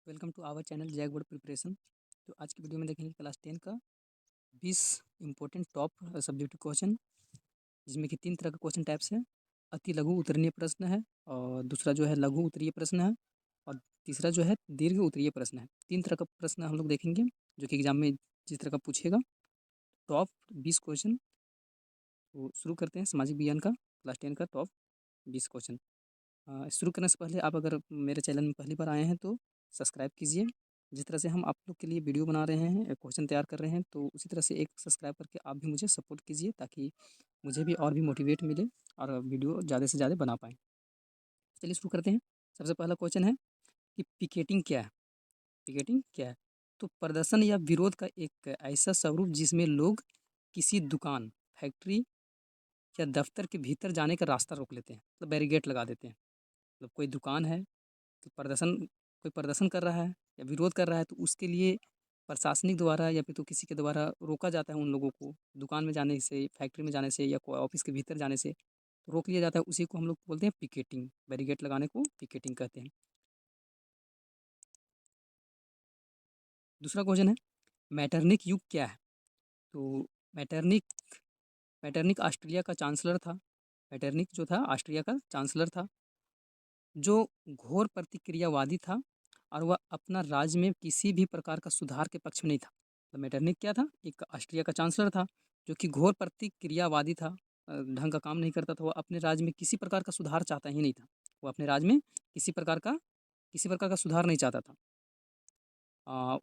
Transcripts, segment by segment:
Welcome to our channel JAC board preparation. तो आज की वीडियो में देखेंगे क्लास 10 का 20 इंपॉर्टेंट टॉप सब्जेक्टिव क्वेश्चन, जिसमें कि 3 तरह का क्वेश्चन टाइप्स है। अति लघु उत्तरीय प्रश्न है, और दूसरा जो है लघु उत्तरीय प्रश्न है, और तीसरा जो है दीर्घ उत्तरीय प्रश्न है। 3 तरह का प्रश्न हम लोग देखेंगे जो कि एग्जाम में जिस तरह का पूछेगा। Top 20 question. तो शुरू करते हैं सामाजिक विज्ञान का क्लास 10 का टॉप 20 क्वेश्चन। शुरू करने से पहले आप अगर मेरे चैनल में पहली बार आए हैं तो सब्सक्राइब कीजिए। जिस तरह से हम आप लोग के लिए वीडियो बना रहे हैं, क्वेश्चन तैयार कर रहे हैं, तो उसी तरह से एक सब्सक्राइब करके आप भी मुझे सपोर्ट कीजिए, ताकि मुझे भी और भी मोटिवेट मिले और वीडियो ज़्यादा से ज़्यादा बना पाएँ। चलिए शुरू करते हैं। सबसे पहला क्वेश्चन है कि पिकेटिंग क्या है? पिकेटिंग क्या है? तो प्रदर्शन या विरोध का एक ऐसा स्वरूप जिसमें लोग किसी दुकान, फैक्ट्री या दफ्तर के भीतर जाने का रास्ता रोक लेते हैं, मतलब बैरिकेड लगा देते हैं। मतलब कोई दुकान है, तो कोई प्रदर्शन कर रहा है या विरोध कर रहा है, तो उसके लिए प्रशासनिक द्वारा या फिर तो किसी के द्वारा रोका जाता है उन लोगों को दुकान में जाने से, फैक्ट्री में जाने से या कोई ऑफिस के भीतर जाने से रोक लिया जाता है। उसी को हम लोग बोलते हैं पिकेटिंग। बैरिकेड लगाने को पिकेटिंग कहते हैं। दूसरा क्वेश्चन है मैटरनिक युग क्या है? तो मैटरनिक मैटरनिक ऑस्ट्रेलिया का चांसलर था। मैटरनिक जो था ऑस्ट्रिया का चांसलर था, जो घोर प्रतिक्रियावादी था, और वह अपना राज्य में किसी भी प्रकार का सुधार के पक्ष में नहीं था। तो मेटरनिक क्या था? एक ऑस्ट्रिया का चांसलर था, जो कि घोर प्रतिक्रियावादी था। ढंग का काम नहीं करता था। वह अपने राज्य में किसी प्रकार का सुधार चाहता ही नहीं था। वो अपने राज्य में किसी प्रकार का किसी प्रकार का सुधार नहीं चाहता था।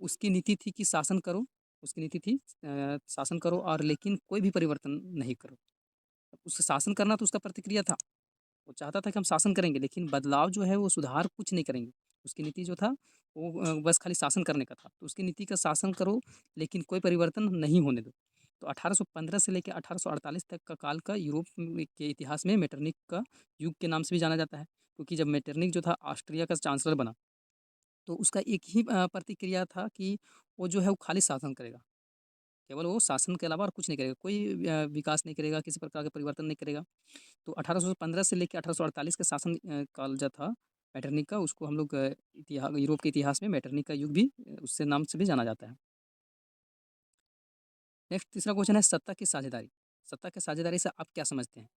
उसकी नीति थी कि शासन करो। उसकी नीति थी शासन करो, और लेकिन कोई भी परिवर्तन नहीं करो। उसका शासन करना तो उसका प्रतिक्रिया था। वो चाहता था कि हम शासन करेंगे, लेकिन बदलाव जो है वो सुधार कुछ नहीं करेंगे। उसकी नीति जो था वो बस खाली शासन करने का था। तो उसकी नीति का शासन करो, लेकिन कोई परिवर्तन नहीं होने दो। तो 1815 से लेकर 1848 तक का काल का यूरोप के इतिहास में मेटरनिक का युग के नाम से भी जाना जाता है। क्योंकि जब मेटरनिक जो था ऑस्ट्रिया का चांसलर बना, तो उसका एक ही प्रतिक्रिया था कि वो जो है वो खाली शासन करेगा। केवल वो शासन के अलावा और कुछ नहीं करेगा। कोई विकास नहीं करेगा, किसी प्रकार का परिवर्तन नहीं करेगा। तो 1815 से लेकर 1848 का शासन काल जो था मैटरनिक का, उसको हम लोग यूरोप के इतिहास में मैटरनिक का युग भी उससे नाम से भी जाना जाता है। नेक्स्ट तीसरा क्वेश्चन है सत्ता की साझेदारी। सत्ता की साझेदारी से आप क्या समझते हैं?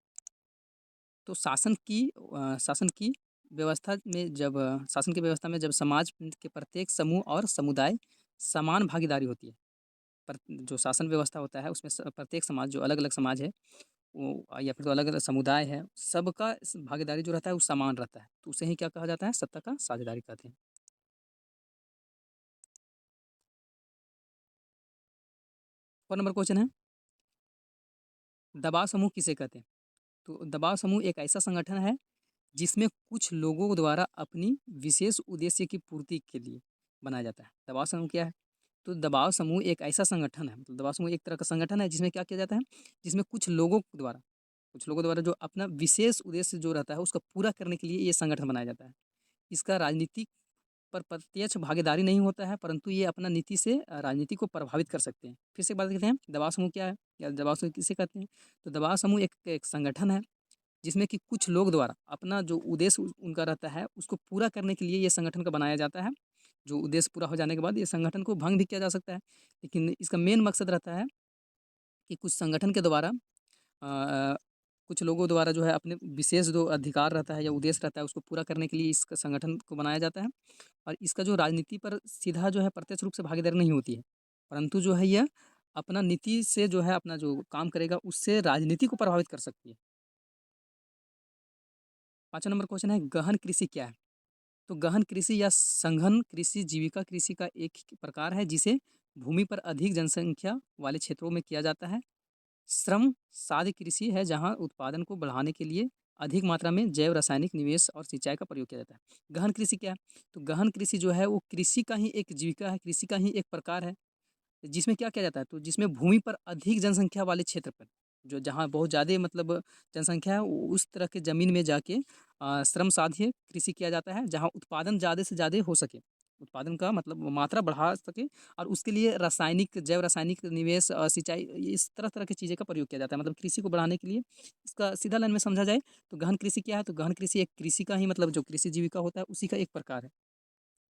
तो शासन की व्यवस्था में जब शासन की व्यवस्था में जब समाज के प्रत्येक समूह और समुदाय समान भागीदारी होती है। पर जो शासन व्यवस्था होता है उसमें प्रत्येक समाज, जो अलग अलग समाज है वो या फिर तो अलग-अलग समुदाय है, सबका भागीदारी जो रहता है वो समान रहता है। तो उसे ही क्या कहा जाता है? सत्ता का साझेदारी कहते हैं। 4 नंबर क्वेश्चन है दबाव समूह किसे कहते हैं? तो दबाव समूह एक ऐसा संगठन है जिसमें कुछ लोगों द्वारा अपनी विशेष उद्देश्य की पूर्ति के लिए बनाया जाता है। दबाव समूह क्या है? तो दबाव समूह एक ऐसा संगठन है, मतलब दबाव समूह एक तरह का संगठन है जिसमें क्या किया जाता है? जिसमें कुछ लोगों द्वारा जो अपना विशेष उद्देश्य जो रहता है उसको पूरा करने के लिए ये संगठन बनाया जाता है। इसका राजनीतिक पर प्रत्यक्ष भागीदारी नहीं होता है, परंतु ये अपना नीति से राजनीति को प्रभावित कर सकते हैं। फिर से एक बात कहते हैं दबाव समूह क्या है या दबाव समूह किसे कहते हैं? तो दबाव समूह एक संगठन है जिसमें कि कुछ लोग द्वारा अपना जो उद्देश्य उनका रहता है उसको पूरा करने के लिए ये संगठन का बनाया जाता है। जो उद्देश्य पूरा हो जाने के बाद ये संगठन को भंग भी किया जा सकता है, लेकिन इसका मेन मकसद रहता है कि कुछ संगठन के द्वारा कुछ लोगों द्वारा जो है अपने विशेष जो अधिकार रहता है या उद्देश्य रहता है उसको पूरा करने के लिए इस संगठन को बनाया जाता है। और इसका जो राजनीति पर सीधा जो है प्रत्यक्ष रूप से भागीदारी नहीं होती है, परंतु जो है यह अपना नीति से जो है अपना जो काम करेगा उससे राजनीति को प्रभावित कर सकती है। 5वां नंबर क्वेश्चन है गहन कृषि क्या है? तो गहन कृषि या संघन कृषि जीविका कृषि का एक प्रकार है जिसे भूमि पर अधिक जनसंख्या वाले क्षेत्रों में किया जाता है। श्रम साध्य कृषि है जहाँ उत्पादन को बढ़ाने के लिए अधिक मात्रा में जैव रासायनिक निवेश और सिंचाई का प्रयोग किया जाता है। गहन कृषि क्या है? तो गहन कृषि जो है वो कृषि का ही एक जीविका है, कृषि का ही एक प्रकार है, जिसमें क्या किया जाता है? तो जिसमें भूमि पर अधिक जनसंख्या वाले क्षेत्र पर, जो जहाँ बहुत ज़्यादा मतलब जनसंख्या है, उस तरह के ज़मीन में जाके श्रम साध्य कृषि किया जाता है, जहाँ उत्पादन ज़्यादा से ज़्यादा हो सके, उत्पादन का मतलब मात्रा बढ़ा सके, और उसके लिए जैव रासायनिक निवेश, सिंचाई, इस तरह-तरह की चीज़ें का प्रयोग किया जाता है। मतलब कृषि को बढ़ाने के लिए इसका सीधा लाइन में समझा जाए तो गहन कृषि क्या है? तो गहन कृषि एक कृषि का ही मतलब जो कृषि जीविका होता है उसी का एक प्रकार है।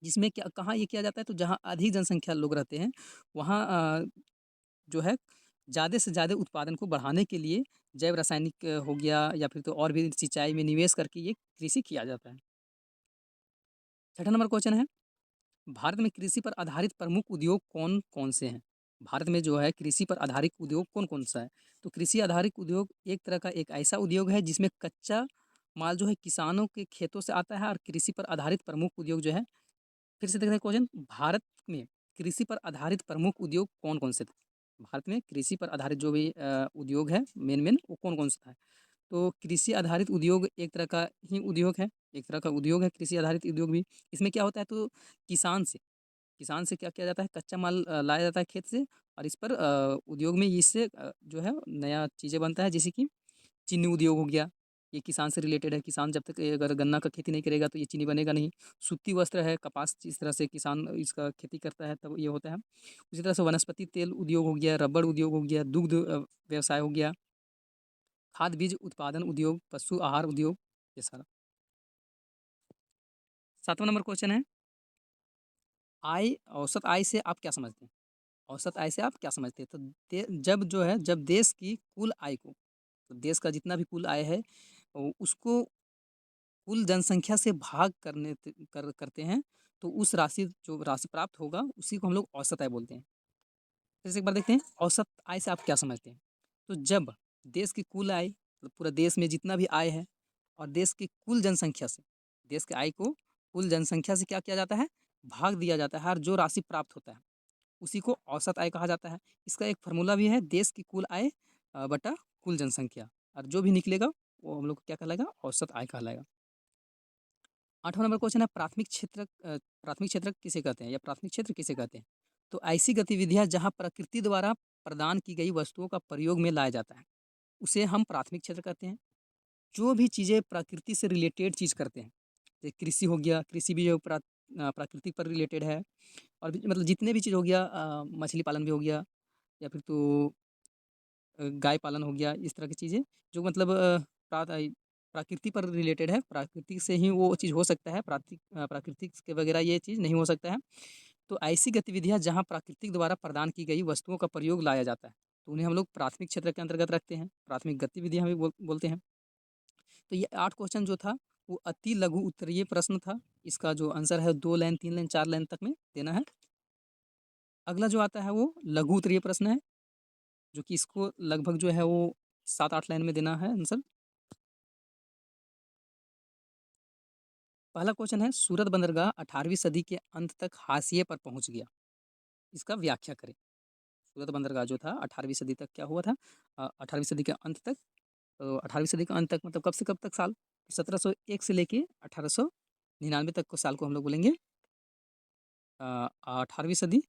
जिसमें क्या कहाँ ये किया जाता है, तो जहाँ अधिक जनसंख्या लोग रहते हैं, वहाँ जो है ज़्यादा से ज़्यादा उत्पादन को बढ़ाने के लिए जैव रासायनिक हो गया या फिर तो और भी सिंचाई में निवेश करके ये कृषि किया जाता है। छठा नंबर क्वेश्चन है, भारत में कृषि पर आधारित प्रमुख उद्योग कौन-कौन से हैं? भारत में जो है कृषि पर आधारित उद्योग कौन-कौन सा है? तो कृषि आधारित उद्योग एक तरह का एक ऐसा उद्योग है जिसमें कच्चा माल जो है किसानों के खेतों से आता है, और कृषि पर आधारित प्रमुख उद्योग जो है, फिर से देखते हैं क्वेश्चन, भारत में कृषि पर आधारित प्रमुख उद्योग कौन-कौन से थे? भारत में कृषि पर आधारित जो भी उद्योग है मेन-मेन, वो कौन-कौन सा है? तो कृषि आधारित उद्योग एक तरह का ही उद्योग है, एक तरह का उद्योग है कृषि आधारित उद्योग भी। इसमें क्या होता है, तो किसान से किसान से क्या किया जाता है, कच्चा माल लाया जाता है खेत से, और इस पर उद्योग में इससे जो है नया चीज़ें बनता है, जैसे कि चीनी उद्योग हो गया, ये किसान से रिलेटेड है। किसान जब तक ये अगर गन्ना का खेती नहीं करेगा तो ये चीनी बनेगा नहीं। सूती वस्त्र है, कपास जिस तरह से किसान इसका खेती करता है तब ये होता है। उसी तरह से वनस्पति तेल उद्योग हो गया, रबड़ उद्योग हो गया, दुग्ध व्यवसाय हो गया, खाद बीज उत्पादन उद्योग, पशु आहार उद्योग, ये सारा। 7वाँ नंबर क्वेश्चन है, आय औसत आय से आप क्या समझते हैं? औसत आय से आप क्या समझते हैं? तो जब देश की कुल आय को, तो देश का जितना भी कुल आय है, उसको कुल जनसंख्या से भाग करते हैं, तो उस राशि जो राशि प्राप्त होगा उसी को हम लोग औसत आय बोलते हैं। फिर से एक बार देखते हैं, औसत आय से आप क्या समझते हैं? तो जब देश की कुल आय, मतलब पूरा देश में जितना भी आय है, और देश की कुल जनसंख्या से, देश के आय को कुल जनसंख्या से क्या किया जाता है, भाग दिया जाता है, और जो राशि प्राप्त होता है उसी को औसत आय कहा जाता है। इसका एक फ़ॉर्मूला भी है, देश की कुल आय बटा कुल जनसंख्या, और जो भी निकलेगा वो हम लोग को क्या कहलाएगा, औसत आय कहलाएगा। 8वाँ नंबर क्वेश्चन है, प्राथमिक क्षेत्र किसे कहते हैं, या प्राथमिक क्षेत्र किसे कहते हैं? तो ऐसी गतिविधियाँ जहाँ प्रकृति द्वारा प्रदान की गई वस्तुओं का प्रयोग में लाया जाता है, उसे हम प्राथमिक क्षेत्र कहते हैं। जो भी चीज़ें प्रकृति से रिलेटेड चीज़ करते हैं, जैसे कृषि हो गया, कृषि भी जो प्राकृतिक पर रिलेटेड है, और भी मतलब जितने भी चीज़ हो गया, मछली पालन भी हो गया, या फिर तो गाय पालन हो गया, इस तरह की चीज़ें जो मतलब प्रकृति पर रिलेटेड है, प्राकृतिक से ही वो चीज़ हो सकता है, प्राकृतिक के वगैरह ये चीज़ नहीं हो सकता है। तो ऐसी गतिविधियाँ जहाँ प्राकृतिक द्वारा प्रदान की गई वस्तुओं का प्रयोग लाया जाता है, तो उन्हें हम लोग प्राथमिक क्षेत्र के अंतर्गत रखते हैं, प्राथमिक गतिविधियाँ भी बोलते हैं। तो ये 8 क्वेश्चन जो था, वो अति लघु उत्तरीय प्रश्न था। इसका जो आंसर है 2 लाइन, 3 लाइन, 4 लाइन तक में देना है। अगला जो आता है वो लघु उत्तरीय प्रश्न है, जो कि इसको लगभग जो है वो 7-8 लाइन में देना है आंसर। पहला क्वेश्चन है, सूरत बंदरगाह 18वीं सदी के अंत तक हाशिए पर पहुंच गया, इसका व्याख्या करें। सूरत बंदरगाह जो था 18वीं सदी तक क्या हुआ था, 18वीं सदी के अंत तक, तो 18वीं सदी के अंत तक मतलब कब से कब तक साल, 1701 से लेके 1899 तक को साल को हम लोग बोलेंगे 18वीं सदी।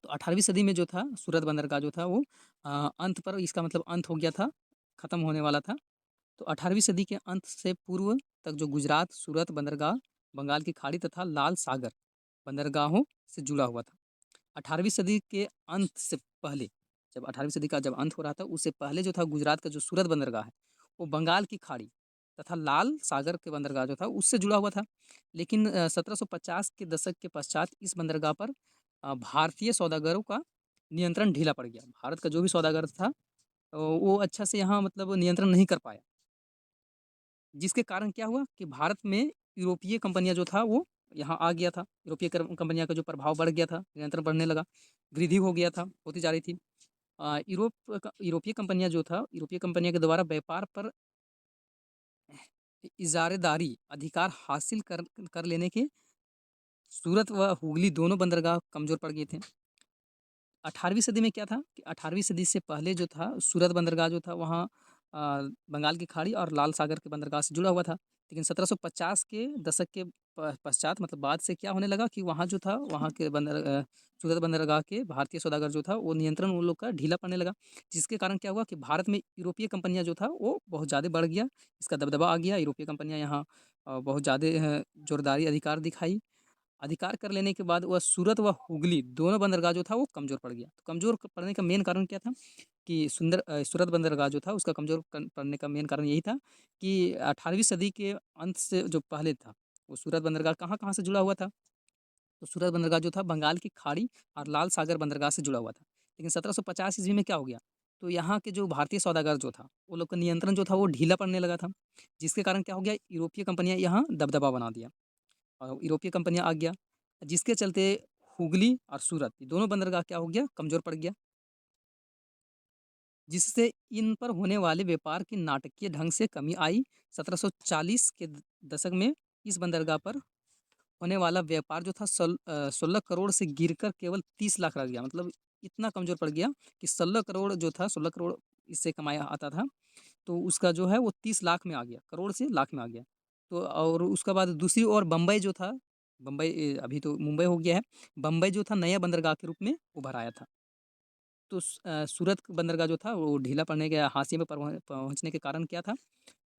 तो 18वीं सदी में जो था सूरत बंदरगाह जो था वो अंत पर, इसका मतलब अंत हो गया था, ख़त्म होने वाला था। तो 18वीं सदी के अंत से पूर्व तक जो गुजरात, सूरत बंदरगाह, बंगाल की खाड़ी तथा लाल सागर बंदरगाहों से जुड़ा हुआ था। 18वीं सदी के अंत से पहले, जब 18वीं सदी का जब अंत हो रहा था, उससे पहले जो था गुजरात का जो सूरत बंदरगाह है, वो बंगाल की खाड़ी तथा लाल सागर के बंदरगाह जो था उससे जुड़ा हुआ था। लेकिन 1750 के दशक के पश्चात इस बंदरगाह पर भारतीय सौदागरों का नियंत्रण ढीला पड़ गया। भारत का जो भी सौदागर था, वो अच्छा से यहाँ मतलब नियंत्रण नहीं कर पाया। जिसके कारण क्या हुआ कि भारत में यूरोपीय कंपनियाँ जो था वो यहाँ आ गया था। यूरोपीय कंपनियाँ का जो प्रभाव बढ़ गया था, नियंत्रण बढ़ने लगा, वृद्धि हो गया था, होती जा रही थी। यूरोपीय कंपनियाँ जो था, यूरोपीय कंपनियों के द्वारा व्यापार पर इजारेदारी अधिकार हासिल कर लेने के सूरत व हुगली दोनों बंदरगाह कमज़ोर पड़ गए थे। 18वीं सदी में क्या था कि 18वीं सदी से पहले जो था सूरत बंदरगाह जो था वहाँ बंगाल की खाड़ी और लाल सागर के बंदरगाह से जुड़ा हुआ था। लेकिन 1750 के दशक के पश्चात मतलब बाद से क्या होने लगा कि वहाँ जो था वहाँ के सूरत बंदरगाह के भारतीय सौदागर जो था वो नियंत्रण उन लोग का ढीला पड़ने लगा। जिसके कारण क्या हुआ कि भारत में यूरोपीय कंपनियाँ जो था वो बहुत ज़्यादा बढ़ गया, इसका दबदबा आ गया। यूरोपीय कंपनियाँ यहाँ बहुत ज़्यादा जोरदारी अधिकार दिखाई। अधिकार कर लेने के बाद वह सूरत व हुगली दोनों बंदरगाह जो था वो कमज़ोर पड़ गया। तो कमज़ोर पड़ने का मेन कारण क्या था कि सूरत बंदरगाह जो था उसका कमज़ोर पड़ने का मेन कारण यही था कि 18वीं सदी के अंत से जो पहले था, वो सूरत बंदरगाह कहाँ-कहाँ से जुड़ा हुआ था? तो सूरत बंदरगाह जो था बंगाल की खाड़ी और लाल सागर बंदरगाह से जुड़ा हुआ था। लेकिन 1750 ईस्वी में क्या हो गया, तो यहाँ के जो भारतीय सौदागर जो था, वो लोग का नियंत्रण जो था वो ढीला पड़ने लगा था, जिसके कारण क्या हो गया, यूरोपीय कंपनियाँ यहाँ दबदबा बना दिया और यूरोपीय कंपनियाँ आ गया, जिसके चलते हुगली और सूरत ये दोनों बंदरगाह क्या हो गया, कमज़ोर पड़ गया, जिससे इन पर होने वाले व्यापार की नाटकीय ढंग से कमी आई। 1740 के दशक में इस बंदरगाह पर होने वाला व्यापार जो था 16 करोड़ से गिरकर केवल 30 लाख रह गया। मतलब इतना कमज़ोर पड़ गया कि 16 करोड़ जो था, 16 करोड़ इससे कमाया आता था, तो उसका जो है वो 30 लाख में आ गया, करोड़ से लाख में आ गया। तो और उसके बाद दूसरी ओर बम्बई जो था, बम्बई अभी तो मुंबई हो गया है, बम्बई जो था नया बंदरगाह के रूप में उभर आया था। तो सूरत बंदरगाह जो था वो ढीला पड़ने के हाशिए में पहुँचने के कारण क्या था,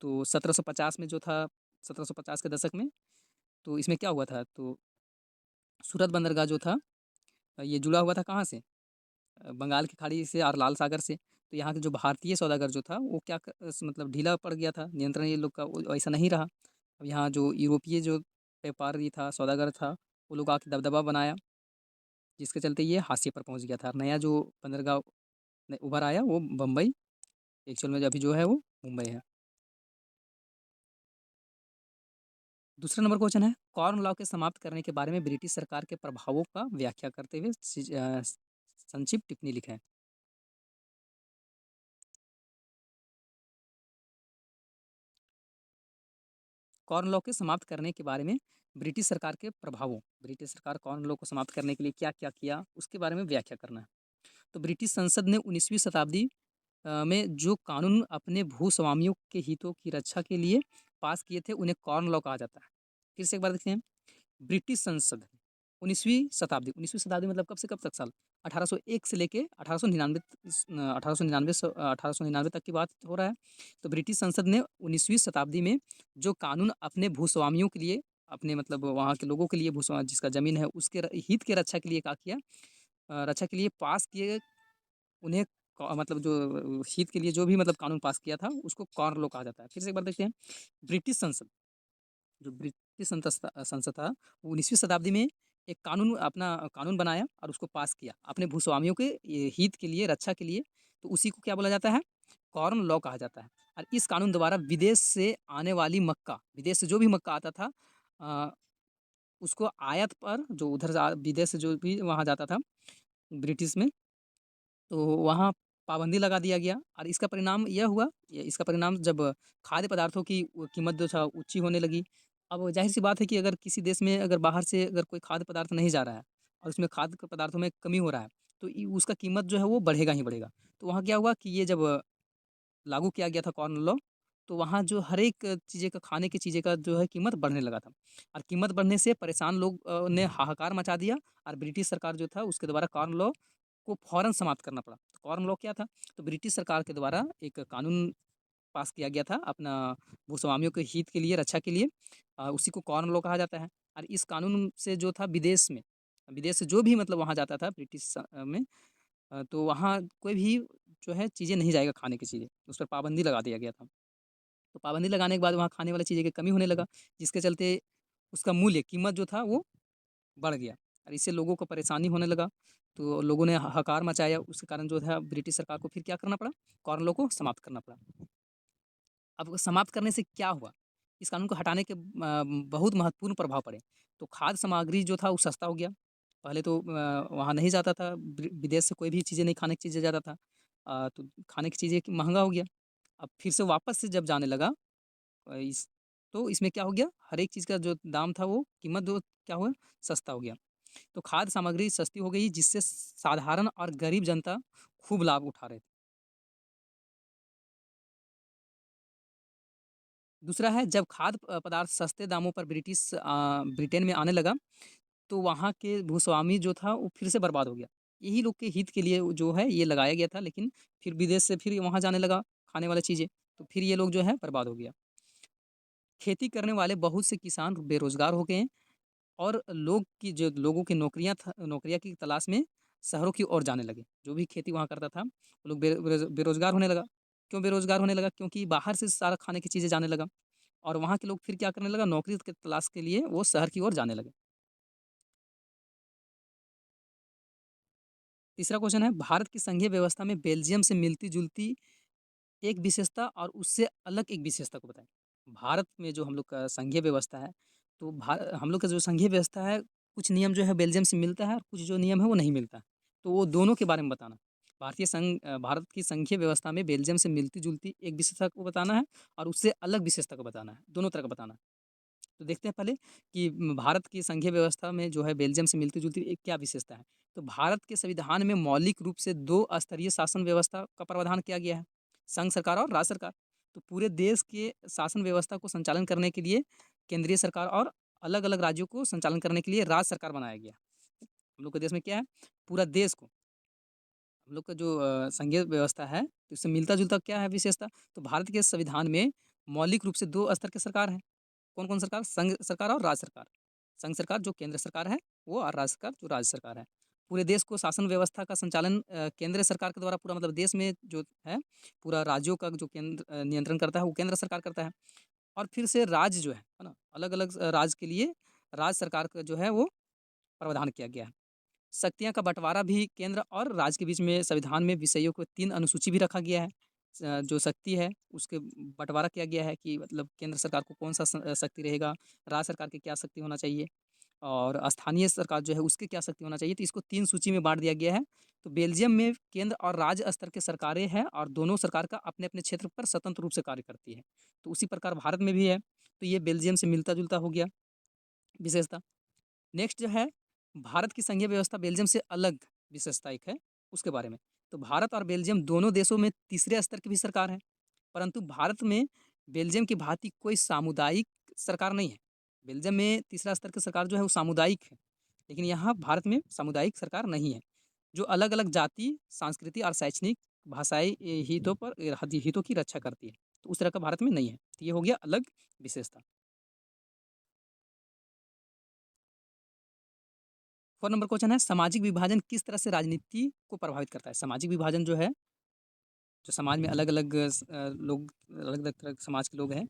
तो 1750 में जो था, 1750 के दशक में, तो इसमें क्या हुआ था, तो सूरत बंदरगाह जो था ये जुड़ा हुआ था कहाँ से, बंगाल की खाड़ी से और लाल सागर से। तो यहाँ के जो भारतीय सौदागर जो था वो क्या मतलब ढीला पड़ गया था, नियंत्रण ये लोग का ऐसा नहीं रहा। अब यहाँ जो यूरोपीय जो व्यापारी था, सौदागर था, वो लोग आके दबदबा बनाया, जिसके चलते ये हाशिए पर पहुँच गया था। नया जो बंदरगाह उभर आया वो बम्बई, एक्चुअल में अभी जो है वो मुंबई है। दूसरा नंबर क्वेश्चन है, कॉर्न लॉ के समाप्त करने के बारे में ब्रिटिश सरकार के प्रभावों का व्याख्या करते हुए संक्षिप्त टिप्पणी लिखें। कॉर्न लॉ के समाप्त करने के बारे में ब्रिटिश सरकार के प्रभावों, ब्रिटिश सरकार कॉर्न लॉ को समाप्त करने के लिए क्या क्या किया उसके बारे में व्याख्या करना है। तो ब्रिटिश संसद ने 19वीं शताब्दी में जो कानून अपने भूस्वामियों के हितों की रक्षा के लिए पास किए थे उन्हें कॉर्न लॉ कहा जाता है। फिर से एक बार देखते हैं, ब्रिटिश संसद 19वीं शताब्दी मतलब कब से कब तक साल, 1801 से लेके 1899, 1899 तक की बात हो रहा है। तो ब्रिटिश संसद ने 19वीं शताब्दी में जो कानून अपने भूस्वामियों के लिए, अपने मतलब वहाँ के लोगों के लिए, भूस्वामी जिसका जमीन है उसके हित के रक्षा के लिए क्या किया, रक्षा के लिए पास किए उन्हें मतलब जो हित के लिए जो भी मतलब कानून पास किया था उसको कॉर्न लॉ कहा जाता है। फिर से एक बार देखते हैं, ब्रिटिश संसद, जो ब्रिटिश संसद था, 19वीं शताब्दी में एक कानून, अपना कानून बनाया और उसको पास किया अपने भूस्वामियों के हित के लिए, रक्षा के लिए। तो उसी को क्या बोला जाता है, कॉर्न लॉ कहा जाता है। और इस कानून द्वारा विदेश से आने वाली मक्का, विदेश से जो भी मक्का आता था, अ, उसको आयात पर, जो उधर विदेश से जो भी वहाँ जाता था ब्रिटिश में, तो वहाँ पाबंदी लगा दिया गया। और इसका परिणाम यह हुआ, इसका परिणाम जब खाद्य पदार्थों की कीमत जो था ऊँची होने लगी। अब ज़ाहिर-सी बात है कि अगर किसी देश में अगर बाहर से अगर कोई खाद्य पदार्थ नहीं जा रहा है और उसमें खाद्य क पदार्थों में कमी हो रहा है, तो उसका कीमत जो है वो बढ़ेगा ही बढ़ेगा। तो वहाँ क्या हुआ कि ये जब लागू किया गया था कॉर्न लॉ, तो वहाँ जो हर एक चीज़ें का, खाने की चीज़ें का जो है कीमत बढ़ने लगा था। और कीमत बढ़ने से परेशान लोग ने हाहाकार मचा दिया और ब्रिटिश सरकार जो था उसके द्वारा कॉर्न लॉ को फ़ौरन समाप्त करना पड़ा। तो कॉर्न लॉ क्या था? तो ब्रिटिश सरकार के द्वारा एक कानून पास किया गया था अपना भूस्वामियों के हित के लिए, रक्षा के लिए। उसी को कॉर्न लॉ कहा जाता है। और इस कानून से जो था विदेश से जो भी मतलब वहाँ जाता था ब्रिटिश में, तो वहाँ कोई भी जो है चीज़ें नहीं जाएगा, खाने की चीज़ें, उस पर पाबंदी लगा दिया गया था। तो पाबंदी लगाने के बाद वहाँ खाने वाली चीज़ें की कमी होने लगा, जिसके चलते उसका मूल्य, कीमत जो था वो बढ़ गया और इससे लोगों को परेशानी होने लगा। तो लोगों ने हाहाकार मचाया, उसके कारण जो है ब्रिटिश सरकार को फिर क्या करना पड़ा, कॉर्न लॉ को समाप्त करना पड़ा। अब समाप्त करने से क्या हुआ? इस कानून को हटाने के बहुत महत्वपूर्ण प्रभाव पड़े। तो खाद्य सामग्री जो था वो सस्ता हो गया। पहले तो वहाँ नहीं जाता था, विदेश से कोई भी चीज़ें नहीं, खाने की चीज़ें जाता था। तो खाने की चीज़ें महँगा हो गया। अब फिर से वापस से जब जाने लगा, इस तो इसमें क्या हो गया, हर एक चीज़ का जो दाम था वो कीमत जो क्या हुआ, सस्ता हो गया। तो खाद्य सामग्री सस्ती हो गई, जिससे साधारण और गरीब जनता खूब लाभ उठा रहे थे। दूसरा है, जब खाद्य पदार्थ सस्ते दामों पर ब्रिटेन में आने लगा, तो वहाँ के भूस्वामी जो था वो फिर से बर्बाद हो गया। यही लोग के हित के लिए जो है ये लगाया गया था, लेकिन फिर विदेश से फिर वहाँ जाने लगा खाने वाली चीज़ें, तो फिर ये लोग जो है बर्बाद हो गया। खेती करने वाले बहुत से किसान बेरोज़गार हो गए हैं और लोगों की नौकरियाँ की तलाश में शहरों की ओर जाने लगे। जो भी खेती वहाँ करता था, वो लोग बेरोज़गार होने लगा। क्यों बेरोज़गार होने लगा? क्योंकि बाहर से सारा खाने की चीज़ें जाने लगा और वहाँ के लोग फिर क्या करने लगा, नौकरी की तलाश के लिए वो शहर की ओर जाने लगे। तीसरा क्वेश्चन है भारत की संघीय व्यवस्था में बेल्जियम से मिलती-जुलती एक विशेषता और उससे अलग एक विशेषता को बताएँ। भारत में जो हम लोग का संघीय व्यवस्था है, तो हम लोग का जो संघीय व्यवस्था है, कुछ नियम जो है बेल्जियम से मिलता है और कुछ जो नियम है वो नहीं मिलता है। तो वो दोनों के बारे में बताना। भारत की संघीय व्यवस्था में बेल्जियम से मिलती-जुलती एक विशेषता को बताना है और उससे अलग विशेषता को बताना है, दोनों तरह का बताना है। तो देखते हैं पहले कि भारत की संघीय व्यवस्था में जो है बेल्जियम से मिलती-जुलती एक क्या विशेषता है। तो भारत के संविधान में मौलिक रूप से 2 स्तरीय शासन व्यवस्था का प्रावधान किया गया है, संघ सरकार और राज्य सरकार। तो पूरे देश के शासन व्यवस्था को संचालन करने के लिए केंद्रीय सरकार और अलग-अलग राज्यों को संचालन करने के लिए राज्य सरकार बनाया गया। हम लोग के देश में क्या है, पूरा देश को हम लोग का जो संघीय व्यवस्था है, तो इससे मिलता-जुलता क्या है विशेषता? तो भारत के संविधान में मौलिक रूप से 2 स्तर की सरकार है। कौन-कौन सरकार? संघ सरकार और राज्य सरकार। संघ सरकार जो केंद्र सरकार है, वो और राज्य सरकार जो राज्य सरकार है। पूरे देश को शासन व्यवस्था का संचालन केंद्र सरकार के द्वारा पूरा मतलब देश में जो है, पूरा राज्यों का जो नियंत्रण करता है, वो केंद्र सरकार करता है। और फिर से राज्य जो है ना? अलग-अलग राज्य के लिए राज्य सरकार का जो है वो प्रावधान किया गया है। शक्तियाँ का बँटवारा भी केंद्र और राज्य के बीच में संविधान में विषयों को 3 अनुसूची भी रखा गया है। जो शक्ति है उसके बँटवारा किया गया है कि मतलब केंद्र सरकार को कौन-सा शक्ति रहेगा, राज्य सरकार की क्या शक्ति होना चाहिए और स्थानीय सरकार जो है उसकी क्या शक्ति होना चाहिए। तो इसको 3 सूची में बाँट दिया गया है। तो बेल्जियम में केंद्र और राज्य स्तर के सरकारें हैं और दोनों सरकार का अपने-अपने क्षेत्र पर स्वतंत्र रूप से कार्य करती है। तो उसी प्रकार भारत में भी है। तो ये बेल्जियम से मिलता-जुलता हो गया विशेषता। नेक्स्ट जो है, भारत की संघीय व्यवस्था बेल्जियम से अलग विशेषता एक है, उसके बारे में। तो भारत और बेल्जियम दोनों देशों में तीसरे स्तर की भी सरकार है, परंतु भारत में बेल्जियम की भाँति कोई सामुदायिक सरकार नहीं है। बेल्जियम में तीसरा स्तर की सरकार जो है वो सामुदायिक है, लेकिन यहाँ भारत में सामुदायिक सरकार नहीं है, जो अलग-अलग जाति, संस्कृति और शैक्षणिक भाषाई हितों की रक्षा करती है। तो उस तरह का भारत में नहीं है। तो ये हो गया अलग विशेषता। 4 नंबर क्वेश्चन है सामाजिक विभाजन किस तरह से राजनीति को प्रभावित करता है? सामाजिक विभाजन जो है, जो समाज में अलग-अलग लोग अलग-अलग तरह के समाज के लोग हैं,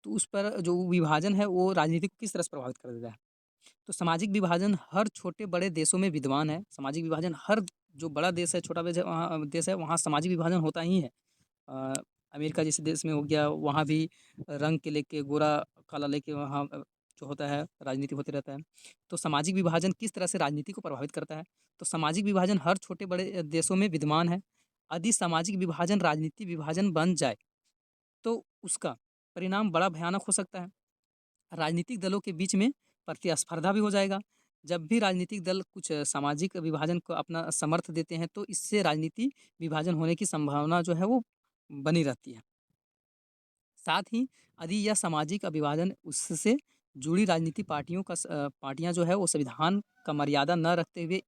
तो उस पर जो विभाजन है वो राजनीति को किस तरह से प्रभावित कर देता है? तो सामाजिक विभाजन हर छोटे-बड़े देशों में विद्यमान है। सामाजिक विभाजन हर जो बड़ा देश है, छोटा देश है वहाँ सामाजिक विभाजन होता ही है। अ, अमेरिका जैसे देश में हो गया, वहाँ भी रंग के लेके गोरा-काला लेके वहाँ जो होता है राजनीति होते रहता है। तो सामाजिक विभाजन किस तरह से राजनीति को प्रभावित करता है? तो सामाजिक विभाजन हर छोटे-बड़े देशों में विद्यमान है। यदि सामाजिक विभाजन राजनीतिक विभाजन बन जाए, तो उसका परिणाम बड़ा भयानक हो सकता है। राजनीतिक दलों के बीच में प्रतिस्पर्धा भी हो जाएगा। जब भी राजनीतिक दल कुछ सामाजिक विभाजन को अपना समर्थ देते हैं, तो इससे राजनीति विभाजन होने की संभावना जो है वो बनी रहती है। साथ ही यदि यह सामाजिक अविभाजन उससे जुड़ी राजनीति पार्टियाँ जो है वो संविधान का मर्यादा न रखते हुए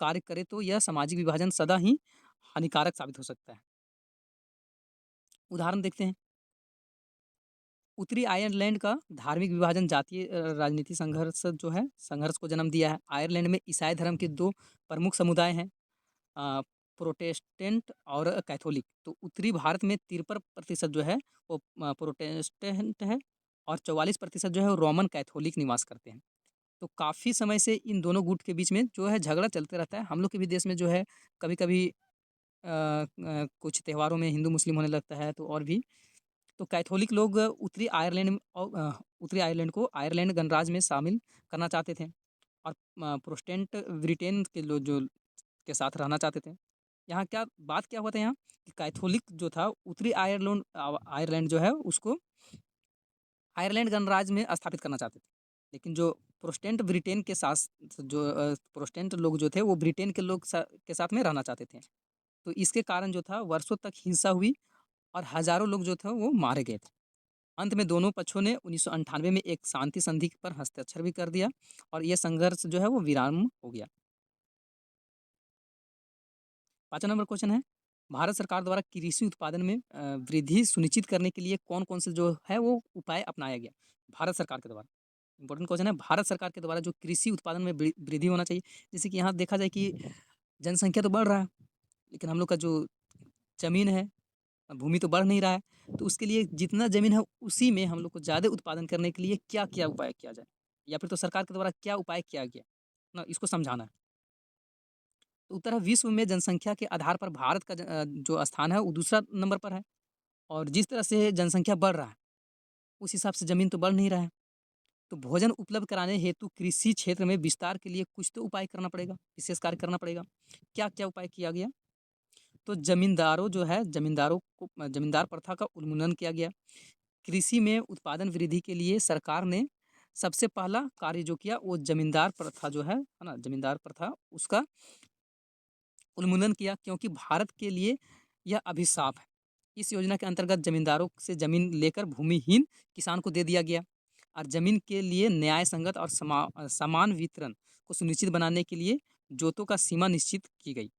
कार्य करे, तो यह सामाजिक विभाजन सदा ही हानिकारक साबित हो सकता है। उदाहरण देखते हैं। उत्तरी आयरलैंड का धार्मिक विभाजन जातीय राजनीति संघर्ष को जन्म दिया है। आयरलैंड में ईसाई धर्म के 2 प्रमुख समुदाय हैं, प्रोटेस्टेंट और कैथोलिक। तो उत्तरी भारत में 53% जो है वो प्रोटेस्टेंट है और 44% जो है वो रोमन कैथोलिक निवास करते हैं। तो काफ़ी समय से इन दोनों गुट के बीच में जो है झगड़ा चलते रहता है। हम लोग के भी देश में जो है कभी-कभी कुछ त्योहारों में हिंदू-मुस्लिम होने लगता है, तो और भी। तो कैथोलिक लोग उत्तरी आयरलैंड को आयरलैंड गणराज्य में शामिल करना चाहते थे और प्रोटेस्टेंट ब्रिटेन के लोग जो के साथ रहना चाहते थे। यहाँ क्या हुआ था यहाँ कि कैथोलिक जो था उत्तरी आयरलैंड जो है उसको आयरलैंड गणराज्य में स्थापित करना चाहते थे। लेकिन जो प्रोटेस्टेंट ब्रिटेन के साथ जो प्रोटेस्टेंट लोग जो थे वो ब्रिटेन के के साथ में रहना चाहते थे। तो इसके कारण जो था वर्षों तक हिंसा हुई और हज़ारों लोग जो थे वो मारे गए थे। अंत में दोनों पक्षों ने 1998 में एक शांति संधि पर हस्ताक्षर भी कर दिया और ये संघर्ष जो है वो विराम हो गया। 5वाँ नंबर क्वेश्चन है, भारत सरकार द्वारा कृषि उत्पादन में वृद्धि सुनिश्चित करने के लिए कौन-कौन से जो है वो उपाय अपनाया गया? भारत सरकार के द्वारा। इम्पोर्टेंट क्वेश्चन है, भारत सरकार के द्वारा जो कृषि उत्पादन में वृद्धि होना चाहिए। जैसे कि यहाँ देखा जाए कि जनसंख्या तो बढ़ रहा है, लेकिन हम लोग का जो ज़मीन है, भूमि तो बढ़ नहीं रहा है। तो उसके लिए जितना ज़मीन है उसी में हम लोग को ज़्यादा उत्पादन करने के लिए क्या-क्या उपाय किया जाए? या फिर तो सरकार के द्वारा क्या उपाय किया गया? ना इसको समझाना है। तो उत्तर है विश्व में जनसंख्या के आधार पर भारत का जो स्थान है वो दूसरा नंबर पर है। और जिस तरह से जनसंख्या बढ़ रहा है, उस हिसाब से ज़मीन तो बढ़ नहीं रहा है। तो भोजन उपलब्ध कराने हेतु कृषि क्षेत्र में विस्तार के लिए कुछ तो उपाय करना पड़ेगा, विशेष कार्य करना पड़ेगा। क्या-क्या उपाय किया गया? तो ज़मींदारों जो है, ज़मींदारों को ज़मींदार प्रथा का उन्मूलन किया गया। कृषि में उत्पादन वृद्धि के लिए सरकार ने सबसे पहला कार्य जो किया वो ज़मींदार प्रथा जो है ना? ज़मींदार प्रथा उसका उन्मूलन किया, क्योंकि भारत के लिए यह अभिशाप है। इस योजना के अंतर्गत ज़मींदारों से ज़मीन लेकर भूमिहीन किसान को दे दिया गया और ज़मीन के लिए न्याय संगत और समान वितरण को सुनिश्चित बनाने के लिए जोतों का सीमा निश्चित की गई।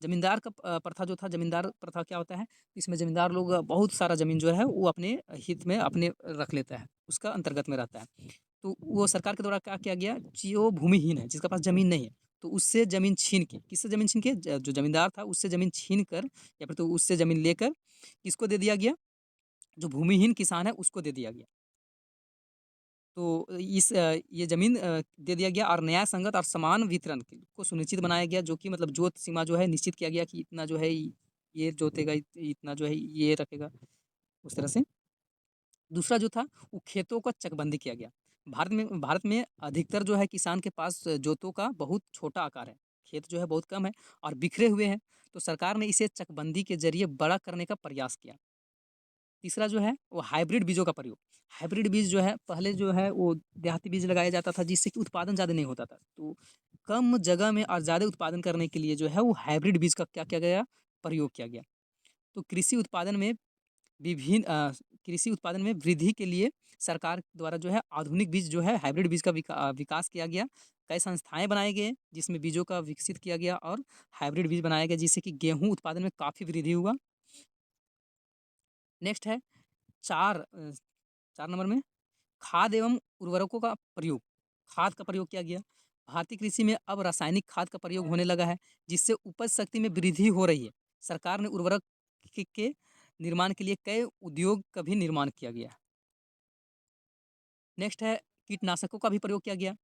ज़मींदार का प्रथा जो था, ज़मींदार प्रथा क्या होता है? इसमें ज़मींदार लोग बहुत सारा ज़मीन जो है वो अपने हित में अपने रख लेता है, उसका अंतर्गत में रहता है। तो वो सरकार के द्वारा क्या किया गया, जो भूमिहीन है, जिसके पास ज़मीन नहीं है, तो उससे ज़मीन छीन के, किससे ज़मीन छीन के? जो ज़मींदार था उससे ज़मीन छीन कर या फिर तो उससे ज़मीन लेकर किसको दे दिया गया? जो भूमिहीन किसान है उसको दे दिया गया। तो ये ज़मीन दे दिया गया और न्याय संगत और समान वितरण को सुनिश्चित बनाया गया, जो कि मतलब जोत सीमा जो है निश्चित किया गया कि इतना जो है ये जोतेगा, इतना जो है ये रखेगा, उस तरह से। दूसरा जो था वो खेतों का चकबंदी किया गया। भारत में अधिकतर जो है किसान के पास जोतों का बहुत छोटा आकार है। खेत जो है बहुत कम है और बिखरे हुए हैं, तो सरकार ने इसे चकबंदी के ज़रिए बड़ा करने का प्रयास किया। तीसरा जो है वो हाइब्रिड बीजों का प्रयोग। हाइब्रिड बीज जो है पहले जो है वो देहाती बीज लगाया जाता था जिससे कि उत्पादन ज़्यादा नहीं होता था। तो कम जगह में और ज़्यादा उत्पादन करने के लिए जो है वो हाइब्रिड बीज का क्या किया गया? प्रयोग किया गया। तो कृषि उत्पादन में वृद्धि के लिए सरकार द्वारा जो है आधुनिक बीज जो है हाइब्रिड बीज का विकास किया गया। कई संस्थाएँ बनाए गए जिसमें बीजों का विकसित किया गया और हाइब्रिड बीज बनाया गया, जिससे कि गेहूँ उत्पादन में काफ़ी वृद्धि हुआ। नेक्स्ट है 4 नंबर में खाद एवं उर्वरकों का प्रयोग। खाद का प्रयोग किया गया। भारतीय कृषि में अब रासायनिक खाद का प्रयोग होने लगा है, जिससे उपज शक्ति में वृद्धि हो रही है। सरकार ने उर्वरक के निर्माण के लिए कई उद्योग का भी निर्माण किया गया। नेक्स्ट है कीटनाशकों का भी प्रयोग किया गया।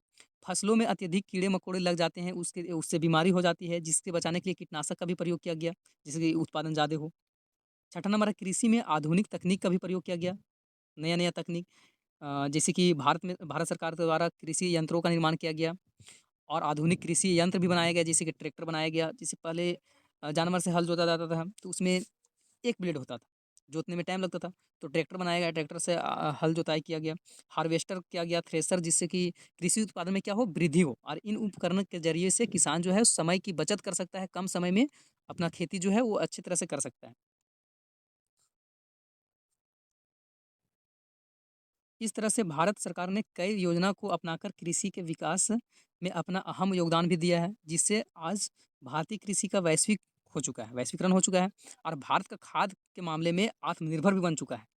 फसलों में अत्यधिक कीड़े-मकोड़े लग जाते हैं, उसके उससे बीमारी हो जाती है, जिससे बचाने के लिए कीटनाशक का भी प्रयोग किया गया, जिससे कि उत्पादन ज़्यादा हो। छठा नंबर है कृषि में आधुनिक तकनीक का भी प्रयोग किया गया। नया-नया तकनीक जैसे कि भारत सरकार द्वारा कृषि यंत्रों का निर्माण किया गया और आधुनिक कृषि यंत्र भी बनाया गया, जैसे कि ट्रैक्टर बनाया गया। जैसे पहले जानवर से हल जोता जाता था, तो उसमें एक ब्लेड होता था, जोतने में टाइम लगता था। तो ट्रैक्टर बनाया गया, ट्रैक्टर से हल जोताई किया गया। हार्वेस्टर किया गया, थ्रेशर, जिससे कि कृषि उत्पादन में क्या हो, वृद्धि हो और इन उपकरण के ज़रिए से किसान जो है समय की बचत कर सकता है, कम समय में अपना खेती जो है वो अच्छी तरह से कर सकता है। इस तरह से भारत सरकार ने कई योजना को अपनाकर कृषि के विकास में अपना अहम योगदान भी दिया है, जिससे आज भारतीय कृषि का वैश्वीकरण हो चुका है और भारत का खाद के मामले में आत्मनिर्भर भी बन चुका है।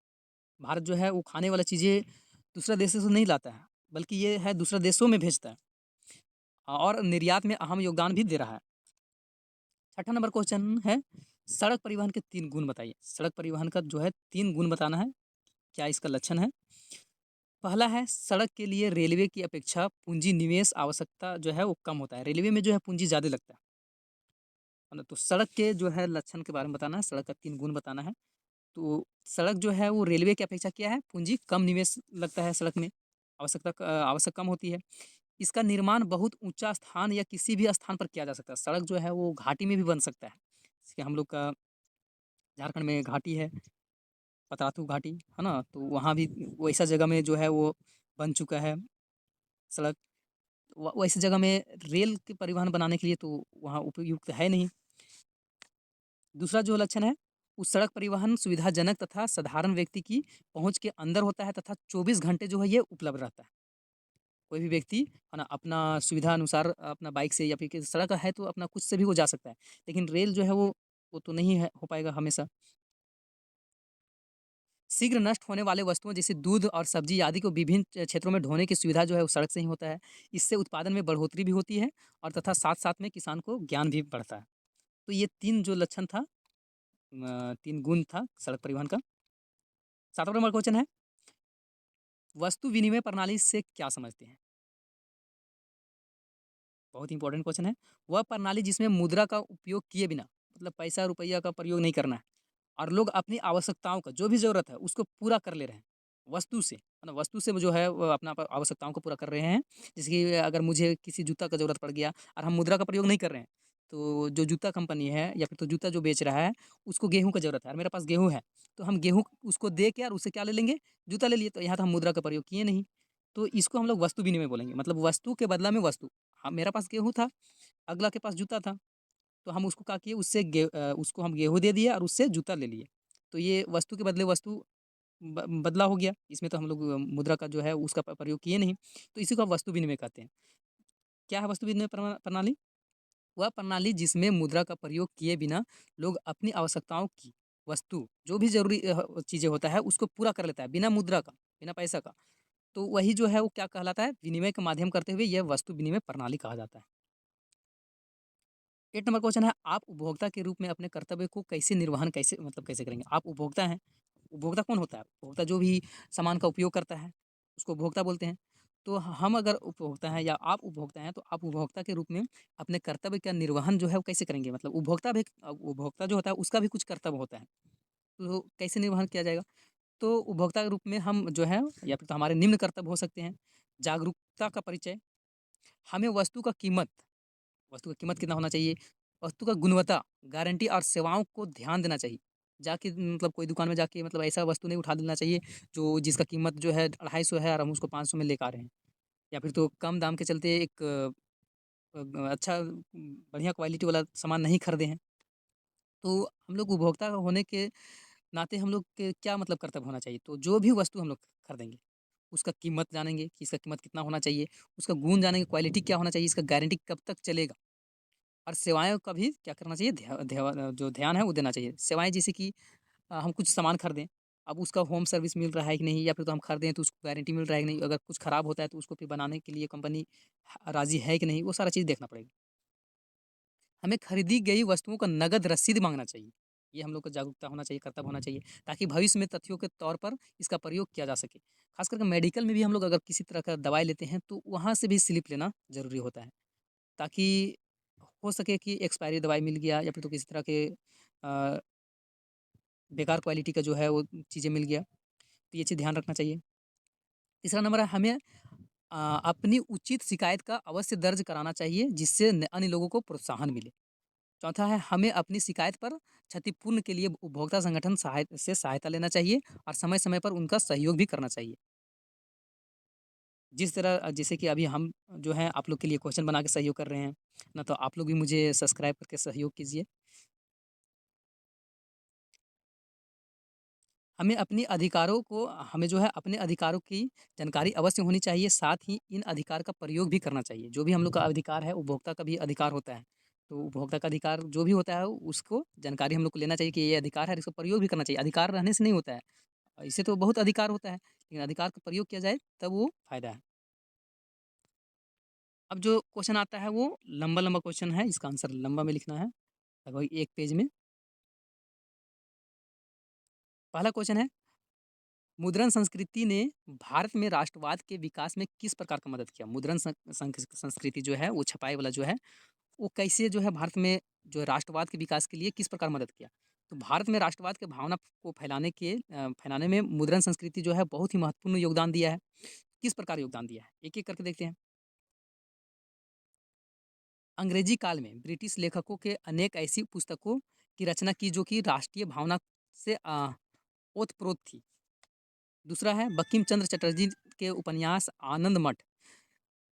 भारत जो है वो खाने वाला चीज़ें दूसरे देशों से नहीं लाता है, बल्कि ये है दूसरे देशों में भेजता है और निर्यात में अहम योगदान भी दे रहा है। छठा नंबर क्वेश्चन है सड़क परिवहन के 3 गुण बताइए। सड़क परिवहन का जो है 3 गुण बताना है, क्या इसका लक्षण है? पहला है सड़क के लिए रेलवे की अपेक्षा पूंजी निवेश आवश्यकता जो है वो कम होता है। रेलवे में जो है पूंजी ज़्यादा लगता है ना? तो सड़क के जो है लक्षण के बारे में बताना है, सड़क का 3 गुण बताना है। तो सड़क जो है वो रेलवे की अपेक्षा क्या है? पूंजी कम निवेश लगता है सड़क में, आवश्यक कम होती है। इसका निर्माण बहुत ऊँचा स्थान या किसी भी स्थान पर किया जा सकता है। सड़क जो है वो घाटी में भी बन सकता है। जैसे हम लोग का झारखंड में घाटी है, पतरातू घाटी, है ना? तो वहाँ भी वैसा जगह में जो है वो बन चुका है सड़क। वैसी जगह में रेल के परिवहन बनाने के लिए तो वहाँ उपयुक्त है नहीं। दूसरा जो लक्षण है, उस सड़क परिवहन सुविधाजनक तथा साधारण व्यक्ति की पहुँच के अंदर होता है तथा 24 घंटे जो है ये उपलब्ध रहता है। कोई भी व्यक्ति है ना अपना सुविधा अनुसार अपना बाइक से या फिर सड़क है तो अपना खुद से भी वो जा सकता है। लेकिन रेल जो है वो तो नहीं है हो पाएगा हमेशा। शीघ्र नष्ट होने वाले वस्तुओं जैसे दूध और सब्जी आदि को विभिन्न क्षेत्रों में ढोने की सुविधा जो है वो सड़क से ही होता है। इससे उत्पादन में बढ़ोतरी भी होती है और तथा साथ-साथ में किसान को ज्ञान भी बढ़ता है। तो ये 3 जो लक्षण था 3 गुण था सड़क परिवहन का। 7वाँ नंबर क्वेश्चन है, वस्तु विनिमय प्रणाली से क्या समझते हैं? बहुत इंपॉर्टेंट क्वेश्चन है। वह प्रणाली जिसमें मुद्रा का उपयोग किए बिना, मतलब पैसा रुपया का प्रयोग नहीं करना है और लोग अपनी आवश्यकताओं का जो भी ज़रूरत है उसको पूरा कर ले रहे हैं, वस्तु से, है ना? वस्तु से वो जो है वो अपना आवश्यकताओं को पूरा कर रहे हैं। जैसे कि अगर मुझे किसी जूता का ज़रूरत पड़ गया और हम मुद्रा का प्रयोग नहीं कर रहे हैं, तो जो जूता कंपनी है या फिर तो जूता जो बेच रहा है, उसको गेहूँ का ज़रूरत है और मेरे पास गेहूँ है, तो हम गेहूँ उसको दे के और उससे क्या ले लेंगे? जूता ले लिए, तो यहाँ तो हम मुद्रा का प्रयोग किए नहीं। तो इसको हम लोग वस्तु विनिमय बोलेंगे, मतलब वस्तु के बदला में वस्तु। हाँ, मेरा पास गेहूँ था, अगला के पास जूता था, तो हम उसको क्या किए, उसको हम गेहूँ दे दिए और उससे जूता ले लिए। तो ये वस्तु के बदले वस्तु बदला हो गया। इसमें तो हम लोग मुद्रा का जो है उसका प्रयोग किए नहीं। तो इसी को आप वस्तु विनिमय कहते हैं। क्या है वस्तु विनिमय प्रणाली? वह प्रणाली जिसमें मुद्रा का प्रयोग किए बिना लोग अपनी आवश्यकताओं की वस्तु जो भी ज़रूरी चीज़ें होता है उसको पूरा कर लेता है, बिना मुद्रा का, बिना पैसा का। तो वही जो है वो क्या कहलाता है? विनिमय का माध्यम करते हुए यह वस्तु विनिमय प्रणाली कहा जाता है। 8 नंबर क्वेश्चन है, आप उपभोक्ता के रूप में अपने कर्तव्य को कैसे निर्वहन कैसे करेंगे? आप उपभोक्ता हैं। उपभोक्ता कौन होता है? उपभोक्ता जो भी सामान का उपयोग करता है, उसको उपभोक्ता बोलते हैं। तो हम अगर उपभोक्ता हैं या आप उपभोक्ता हैं, तो आप उपभोक्ता के रूप में अपने कर्तव्य का निर्वहन जो है वो कैसे करेंगे? मतलब उपभोक्ता जो होता है उसका भी कुछ कर्तव्य होता है। तो कैसे निर्वहन किया जाएगा? तो उपभोक्ता के रूप में हम जो है या फिर तो हमारे निम्न कर्तव्य हो सकते हैं। जागरूकता का परिचय, हमें वस्तु का कीमत कितना होना चाहिए, वस्तु का गुणवत्ता, गारंटी और सेवाओं को ध्यान देना चाहिए। जाके मतलब कोई दुकान में जाके मतलब ऐसा वस्तु नहीं उठा लेना चाहिए जो जिसका कीमत जो है 250 है और हम उसको 500 में लेकर आ रहे हैं। या फिर तो कम दाम के चलते एक अच्छा बढ़िया क्वालिटी वाला सामान नहीं खरीदे हैं। तो हम लोग उपभोक्ता होने के नाते हम लोग के क्या मतलब कर्तव्य होना चाहिए? तो जो भी वस्तु हम लोग खरीदेंगे, उसका कीमत जानेंगे कि इसका कीमत कितना होना चाहिए, उसका गुण जानेंगे, क्वालिटी क्या होना चाहिए, इसका गारंटी कब तक चलेगा। और सेवाओं का भी क्या करना चाहिए, जो ध्यान है वो देना चाहिए। सेवाएँ जैसे कि हम कुछ सामान खरीदें, अब उसका होम सर्विस मिल रहा है कि नहीं, या फिर तो हम खरीदें तो उसको गारंटी मिल रहा है कि नहीं, अगर कुछ खराब होता है तो उसको फिर बनाने के लिए कंपनी राज़ी है कि नहीं, वो सारा चीज़ देखना पड़ेगा। हमें खरीदी गई वस्तुओं का नकद रसीद माँगना चाहिए। ये हम लोग को जागरूकता होना चाहिए, कर्तव्य होना चाहिए, ताकि भविष्य में तथ्यों के तौर पर इसका प्रयोग किया जा सके। ख़ास करके मेडिकल में भी हम लोग अगर किसी तरह का दवाई लेते हैं, तो वहाँ से भी स्लिप लेना ज़रूरी होता है, ताकि हो सके कि एक्सपायरी दवाई मिल गया या फिर तो किसी तरह के अ, बेकार क्वालिटी का जो है वो चीज़ें मिल गया, तो ये चीज़ ध्यान रखना चाहिए। तीसरा नंबर है, हमें अपनी उचित शिकायत का अवश्य दर्ज कराना चाहिए जिससे अन्य लोगों को प्रोत्साहन मिले। चौथा है, हमें अपनी शिकायत पर क्षतिपूर्ण के लिए उपभोक्ता संगठन से सहायता लेना चाहिए और समय-समय पर उनका सहयोग भी करना चाहिए। जिस तरह जैसे कि अभी हम जो है आप लोग के लिए क्वेश्चन बना के सहयोग कर रहे हैं ना, तो आप लोग भी मुझे सब्सक्राइब करके सहयोग कीजिए। हमें जो है अपने अधिकारों की जानकारी अवश्य होनी चाहिए, साथ ही इन अधिकार का प्रयोग भी करना चाहिए। जो भी हम लोग का अधिकार है, उपभोक्ता का भी अधिकार होता है। तो उपभोक्ता का अधिकार जो भी होता है, उसको जानकारी हम लोग को लेना चाहिए कि ये अधिकार है और इसका प्रयोग भी करना चाहिए। अधिकार रहने से नहीं होता है, इससे तो बहुत अधिकार होता है, लेकिन अधिकार का प्रयोग किया जाए तब वो फ़ायदा है। अब जो क्वेश्चन आता है वो लंबा-लंबा क्वेश्चन है, इसका आंसर लंबा में लिखना है, लगभग 1 पेज में। पहला क्वेश्चन है, मुद्रण संस्कृति ने भारत में राष्ट्रवाद के विकास में किस प्रकार का मदद किया? मुद्रण संस्कृति जो है वो छपाई वाला जो है, वो कैसे जो है भारत में जो है राष्ट्रवाद के विकास के लिए किस प्रकार मदद किया? तो भारत में राष्ट्रवाद के भावना को फैलाने में मुद्रण संस्कृति जो है बहुत ही महत्वपूर्ण योगदान दिया है। किस प्रकार योगदान दिया है? एक-एक करके देखते हैं। अंग्रेजी काल में ब्रिटिश लेखकों के अनेक ऐसी पुस्तकों की रचना की जो कि राष्ट्रीय भावना से ओतप्रोत थी। दूसरा है, बंकिम चंद्र चटर्जी के उपन्यास आनंद मठ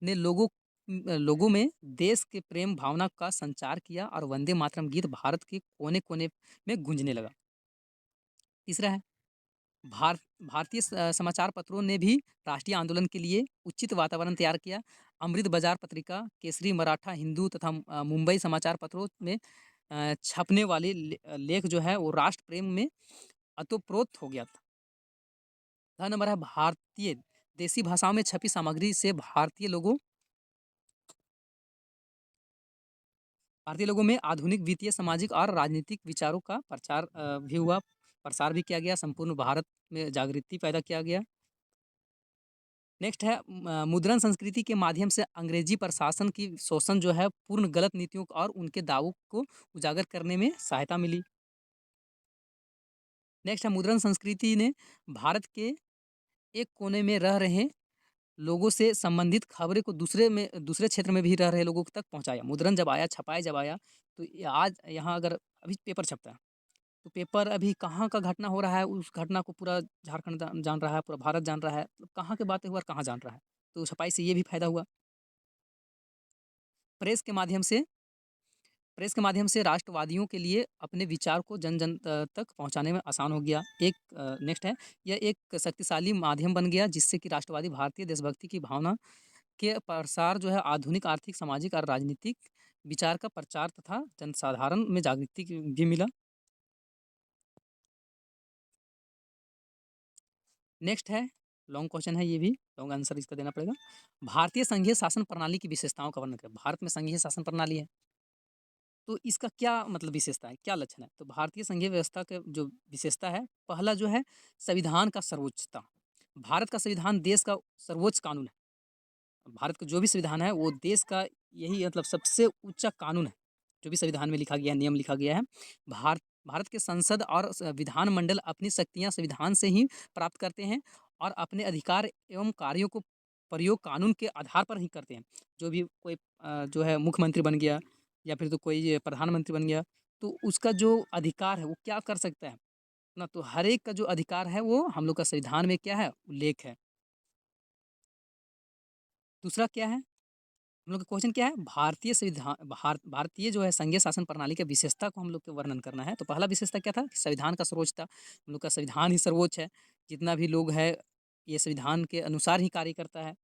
ने लोगों में देश के प्रेम भावना का संचार किया और वंदे मातरम गीत भारत के कोने-कोने में गूंजने लगा। तीसरा है, भारतीय समाचार पत्रों ने भी राष्ट्रीय आंदोलन के लिए उचित वातावरण तैयार किया। अमृत बाजार पत्रिका, केसरी मराठा, हिंदू तथा मुंबई समाचार पत्रों में छपने वाले लेख जो है वो राष्ट्र प्रेम में अतोप्रोत हो गया था। नंबर है, देसी भाषाओं में छपी सामग्री से भारतीय लोगों में आधुनिक वित्तीय, सामाजिक और राजनीतिक विचारों का भी हुआ, प्रसार भी किया गया, संपूर्ण भारत में जागृति पैदा किया गया। नेक्स्ट है मुद्रण संस्कृति के माध्यम से अंग्रेजी प्रशासन की शोषण जो है पूर्ण गलत नीतियों और उनके दावों को उजागर करने में सहायता मिली। नेक्स्ट है मुद्रण संस्कृति ने भारत के एक कोने में रह रहे लोगों से संबंधित खबरें को दूसरे क्षेत्र में भी रह रहे लोगों तक पहुँचाया। मुद्रण जब आया, छपाई जब आया, तो आज यहाँ अगर अभी पेपर छपता है, तो पेपर अभी कहाँ का घटना हो रहा है, उस घटना को पूरा झारखंड जान रहा है, पूरा भारत जान रहा है, तो कहाँ की बातें हुआ और कहाँ जान रहा है। तो छपाई से ये भी फ़ायदा हुआ। प्रेस के माध्यम से प्रेस के माध्यम से राष्ट्रवादियों के लिए अपने विचार को जन-जन तक पहुँचाने में आसान हो गया। एक नेक्स्ट है, यह एक शक्तिशाली माध्यम बन गया जिससे कि राष्ट्रवादी भारतीय देशभक्ति की भावना के प्रसार जो है आधुनिक आर्थिक, सामाजिक और राजनीतिक विचार का प्रचार तथा जनसाधारण में जागृति भी मिला। नेक्स्ट है, लॉन्ग क्वेश्चन है ये भी, लॉन्ग आंसर इसका देना पड़ेगा। भारतीय संघीय शासन प्रणाली की विशेषताओं का वर्णन करें। भारत में संघीय शासन प्रणाली है, तो इसका क्या मतलब विशेषता है, क्या लक्षण है? तो भारतीय संघीय व्यवस्था का जो विशेषता है, पहला जो है संविधान का सर्वोच्चता। भारत का संविधान देश का सर्वोच्च कानून है। भारत का जो भी संविधान है वो देश का यही मतलब सबसे ऊंचा कानून है। जो भी संविधान में लिखा गया है, नियम लिखा गया है। भारत के संसद और विधानमंडल अपनी शक्तियां संविधान से ही प्राप्त करते हैं और अपने अधिकार एवं कार्यों को प्रयोग कानून के आधार पर ही करते हैं। जो भी कोई जो है मुख्यमंत्री बन गया या फिर तो कोई प्रधानमंत्री बन गया, तो उसका जो अधिकार है वो क्या कर सकता है ना, तो हर एक का जो अधिकार है वो हम लोग का संविधान में क्या है, उल्लेख है। दूसरा क्या है, हम लोग का क्वेश्चन क्या है, भारतीय जो है संघीय शासन प्रणाली के विशेषता को हम लोग को वर्णन करना है। तो पहला विशेषता क्या था कि संविधान का सर्वोच्चता, हम लोग का संविधान ही सर्वोच्च है। जितना भी लोग है ये संविधान के अनुसार ही कार्य करता है।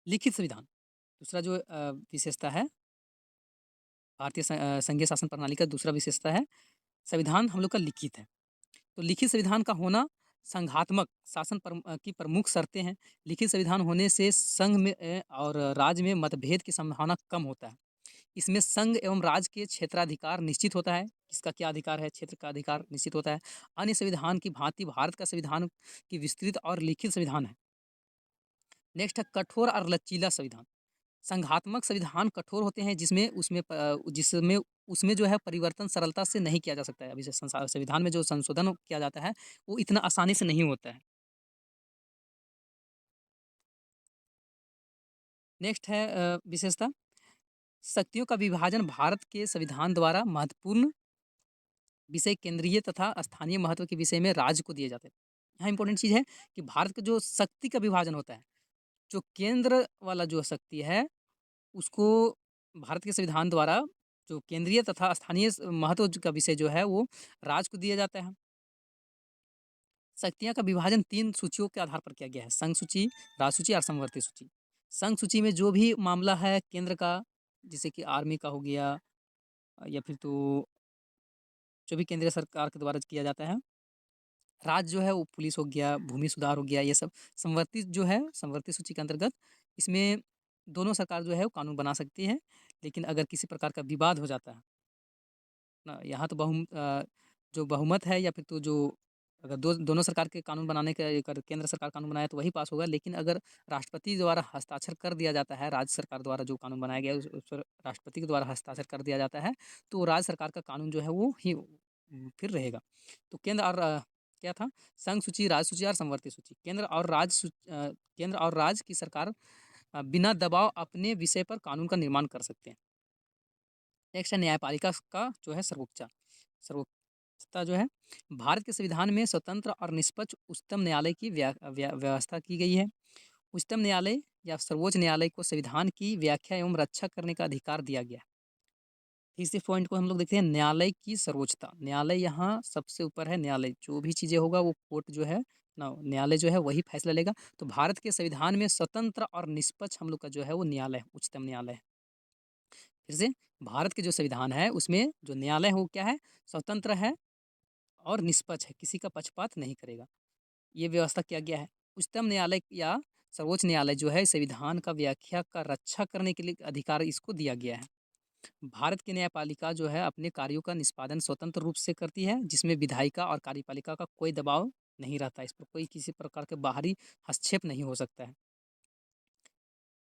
लिखित संविधान, दूसरा जो विशेषता है संघीय शासन प्रणाली का दूसरा विशेषता है, संविधान हम लोग का लिखित है। तो लिखित संविधान का होना संघात्मक शासन की प्रमुख शर्तें हैं। लिखित संविधान होने से संघ में और राज्य में मतभेद की संभावना कम होता है। इसमें संघ एवं राज्य के क्षेत्राधिकार निश्चित होता है, किसका क्या अधिकार है, क्षेत्र का अधिकार निश्चित होता है। अन्य संविधान की भांति भारत का संविधान की विस्तृत और लिखित संविधान है। नेक्स्ट है कठोर और लचीला संविधान। संघात्मक संविधान कठोर होते हैं जिसमें उसमें जो है परिवर्तन सरलता से नहीं किया जा सकता है। अभी संविधान में जो संशोधन किया जाता है वो इतना आसानी से नहीं होता है। नेक्स्ट है विशेषता, शक्तियों का विभाजन भारत के संविधान द्वारा महत्वपूर्ण विषय केंद्रीय तथा स्थानीय महत्व के विषय में राज्य को दिए जाते हैं। यहाँ इंपॉर्टेंट चीज़ है कि भारत का जो शक्ति का विभाजन होता है, जो केंद्र वाला जो शक्ति है उसको भारत के संविधान द्वारा जो केंद्रीय तथा स्थानीय महत्व का विषय जो है वो राज्य को दिया जाता है। शक्तियाँ का विभाजन 3 सूचियों के आधार पर किया गया है, संघ सूची, राज्य सूची और समवर्ती सूची। संघ सूची में जो भी मामला है केंद्र का, जैसे कि आर्मी का हो गया या फिर तो जो भी केंद्रीय सरकार के द्वारा किया जाता है। राज्य जो है वो पुलिस हो गया, भूमि सुधार हो गया, ये सब संवर्ती जो है, संवर्ती सूची के अंतर्गत इसमें दोनों सरकार जो है वो कानून बना सकती है। लेकिन अगर किसी प्रकार का विवाद हो जाता है ना, यहाँ तो जो बहुमत है या फिर तो जो अगर दोनों सरकार के कानून बनाने के अगर केंद्र सरकार कानून बनाए तो वही पास होगा। लेकिन अगर राष्ट्रपति द्वारा हस्ताक्षर कर दिया जाता है, राज्य सरकार द्वारा जो कानून बनाया गया है उस पर राष्ट्रपति के द्वारा हस्ताक्षर कर दिया जाता है, तो राज्य सरकार का कानून जो है वो ही फिर रहेगा। तो केंद्र और क्या था, संघ सूची, राज्य सूची और समवर्ती सूची। केंद्र और राज्य की सरकार बिना दबाव अपने विषय पर कानून का निर्माण कर सकते हैं। नेक्स्ट है न्यायपालिका का जो है सर्वोच्चता जो है, भारत के संविधान में स्वतंत्र और निष्पक्ष उच्चतम न्यायालय की व्यवस्था की गई है। उच्चतम न्यायालय या सर्वोच्च न्यायालय को संविधान की व्याख्या एवं रक्षा करने का अधिकार दिया गया है। तीसरे पॉइंट को हम लोग देखते हैं, न्यायालय की सर्वोच्चता। न्यायालय यहाँ सबसे ऊपर है। न्यायालय जो भी चीज़ें होगा वो कोर्ट जो है ना, न्यायालय जो है वही फैसला लेगा। तो भारत के संविधान में स्वतंत्र और निष्पक्ष हम लोग का जो है वो न्यायालय है, उच्चतम न्यायालय है। फिर से, भारत के जो संविधान है उसमें जो न्यायालय है वो क्या है, स्वतंत्र है और निष्पक्ष है, किसी का पक्षपात नहीं करेगा। ये व्यवस्था किया गया है। उच्चतम न्यायालय या सर्वोच्च न्यायालय जो है संविधान का व्याख्या का रक्षा करने के लिए अधिकार इसको दिया गया है। भारत की न्यायपालिका जो है अपने कार्यों का निष्पादन स्वतंत्र रूप से करती है, जिसमें विधायिका और कार्यपालिका का कोई दबाव नहीं रहता, इस पर कोई किसी प्रकार के बाहरी हस्तक्षेप नहीं हो सकता है।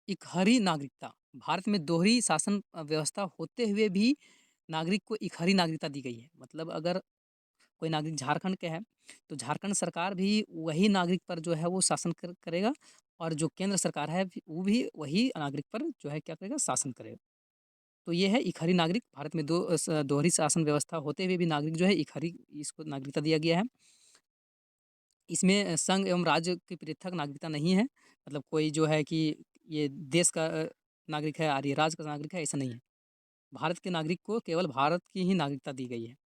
इकहरी नागरिकता, भारत में दोहरी शासन व्यवस्था होते हुए भी नागरिक को इकहरी नागरिकता दी गई है। मतलब अगर कोई नागरिक झारखंड के है, तो झारखंड सरकार भी वही नागरिक पर जो है वो शासन करेगा, और जो केंद्र सरकार है वो भी वही नागरिक पर जो है क्या करेगा, शासन करेगा। तो ये है इकहरी नागरिक। भारत में दोहरी शासन व्यवस्था होते हुए भी नागरिक जो है इकहरी, इसको नागरिकता दिया गया है। इसमें संघ एवं राज्य की पृथक नागरिकता नहीं है। मतलब कोई जो है कि ये देश का नागरिक है और ये राज्य का नागरिक है, ऐसा नहीं है। भारत के नागरिक को केवल भारत की ही नागरिकता दी गई है।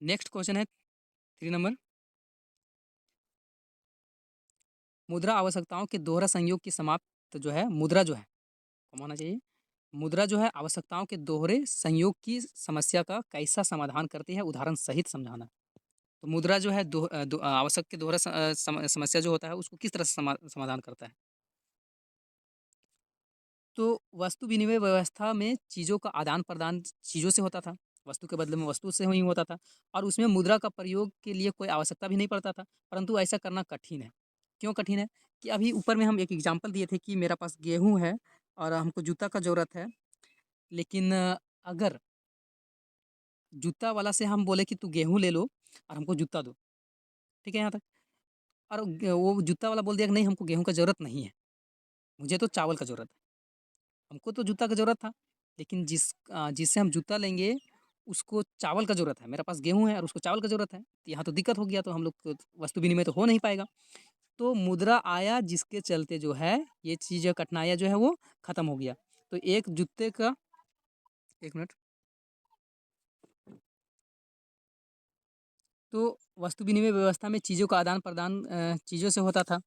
नेक्स्ट क्वेश्चन है 3 नंबर। मुद्रा आवश्यकताओं के दोहरा संयोग की समाप्त जो है, मुद्रा जो है कम होना चाहिए। मुद्रा जो है आवश्यकताओं के दोहरे संयोग की समस्या का कैसा समाधान करती है, उदाहरण सहित समझाना। तो मुद्रा जो है आवश्यक के दोहरा समस्या जो होता है उसको किस तरह से समाधान करता है। तो वस्तु विनिमय व्यवस्था में चीज़ों का आदान प्रदान चीज़ों से होता था, वस्तु के बदले में वस्तु से ही होता था, और उसमें मुद्रा का प्रयोग के लिए कोई आवश्यकता भी नहीं पड़ता था। परंतु ऐसा करना कठिन है। क्यों कठिन है? कि अभी ऊपर में हम एक एग्जाम्पल दिए थे कि मेरा पास गेहूँ है और हमको जूता का ज़रूरत है, लेकिन अगर जूता वाला से हम बोले कि तू गेहूँ ले लो और हमको जूता दो, ठीक है यहाँ तक। और वो जूता वाला बोल दिया कि नहीं, हमको गेहूँ का ज़रूरत नहीं है, मुझे तो चावल का ज़रूरत है। हमको तो जूता का ज़रूरत था, लेकिन जिससे हम जूता लेंगे उसको चावल का ज़रूरत है, मेरे पास गेहूँ है और उसको चावल का ज़रूरत है, तो यहाँ तो दिक्कत हो गया, तो हम लोग को वस्तु विनिमय तो हो नहीं पाएगा। तो मुद्रा आया जिसके चलते जो है ये चीज़ कठिनाइयाँ जो है वो ख़त्म हो गया। तो एक जूते का, एक मिनट। तो वस्तु विनिमय व्यवस्था में चीज़ों का आदान प्रदान चीज़ों से होता था।